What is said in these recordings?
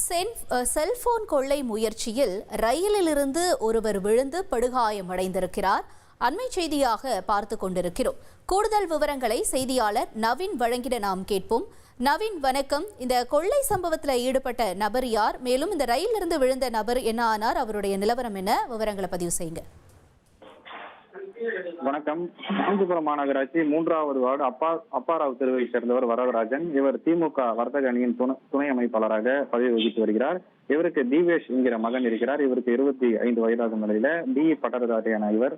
Cellphone கொள்ளை முயற்சியில் ரயிலிலிருந்து ஒருவர் விழுந்து படுகாயமடைந்திருக்கிறார். அண்மை செய்தியாக பார்த்து கொண்டிருக்கிறோம். கூடுதல் விவரங்களை செய்தியாளர் நவீன் வழங்கிட நாம் கேட்போம். நவீன், வணக்கம். இந்த கொள்ளை சம்பவத்தில் ஈடுபட்ட நபர் யார்? மேலும் இந்த ரயிலிருந்து விழுந்த நபர் என்ன ஆனார்? அவருடைய நிலவரம் என்ன? விவரங்களை பதிவு செய்யுங்க. வணக்கம். காஞ்சிபுரம் மாநகராட்சி 3வது வார்டு அப்பாராவ் தெருவை சேர்ந்தவர் வரதராஜன். இவர் திமுக வர்த்தக அணியின் துணை அமைப்பாளராக பதவி வகித்து வருகிறார். இவருக்கு தீவேஷ் என்கிற மகன் இருக்கிறார். இவருக்கு 25 வயதாகும் நிலையில பிஇ பட்டதாரியான இவர்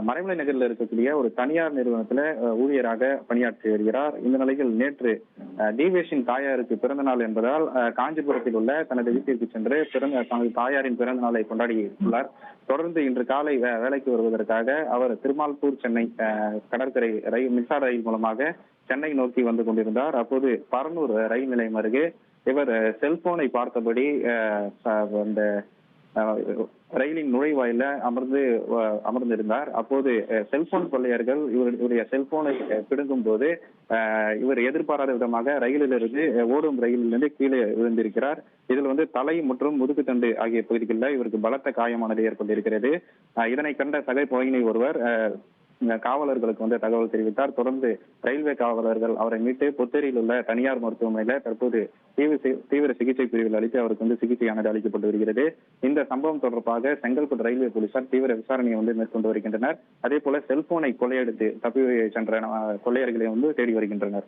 மறைமலை நகரில் இருக்கக்கூடிய ஒரு தனியார் நிறுவனத்துல ஊழியராக பணியாற்றி வருகிறார். இந்த நிலையில் நேற்று தீவேஷின் தாயாருக்கு பிறந்த நாள் என்பதால் காஞ்சிபுரத்தில் உள்ள தனது வீட்டிற்கு சென்று தனது தாயாரின் பிறந்த நாளை கொண்டாடி உள்ளார். தொடர்ந்து இன்று காலை வேலைக்கு வருவதற்காக அவர் திருமால்பூர் சென்னை கடற்கரை மின்சார ரயில் மூலமாக சென்னை நோக்கி வந்து கொண்டிருந்தார். அப்போது பரனூர் ரயில் நிலையம் அருகே இவர் செல்போனை பார்த்தபடி அந்த ரயிலின் நுழைவாயில அமர்ந்திருந்தார். அப்போது செல்போன் கொள்ளையர்கள் இவருடைய செல்போனை பிடுங்கும் போது இவர் எதிர்பாராத விதமாக ரயிலிலிருந்து ஓடும் ரயிலிலிருந்து கீழே விழுந்திருக்கிறார். இதில் தலை மற்றும் முதுகுத்தண்டு ஆகிய பகுதிகளில் இவருக்கு பலத்த காயமானது ஏற்பட்டிருக்கிறது. இதனை கண்ட சக பயணி ஒருவர் காவலர்களுக்கு தகவல் தெரிவித்தார். தொடர்ந்து ரயில்வே காவலர்கள் அவரை மீட்டு புத்தேரியில் உள்ள தனியார் மருத்துவமனையில தற்போது தீவிர சிகிச்சை பிரிவில் அளித்து அவருக்கு சிகிச்சையானது அளிக்கப்பட்டு வருகிறது. இந்த சம்பவம் தொடர்பாக செங்கல்பட்டு ரயில்வே போலீசார் தீவிர விசாரணையை மேற்கொண்டு வருகின்றனர். அதே போல செல்போனை கொள்ளையடித்து தப்பி சென்ற கொள்ளையர்களை தேடி வருகின்றனர்.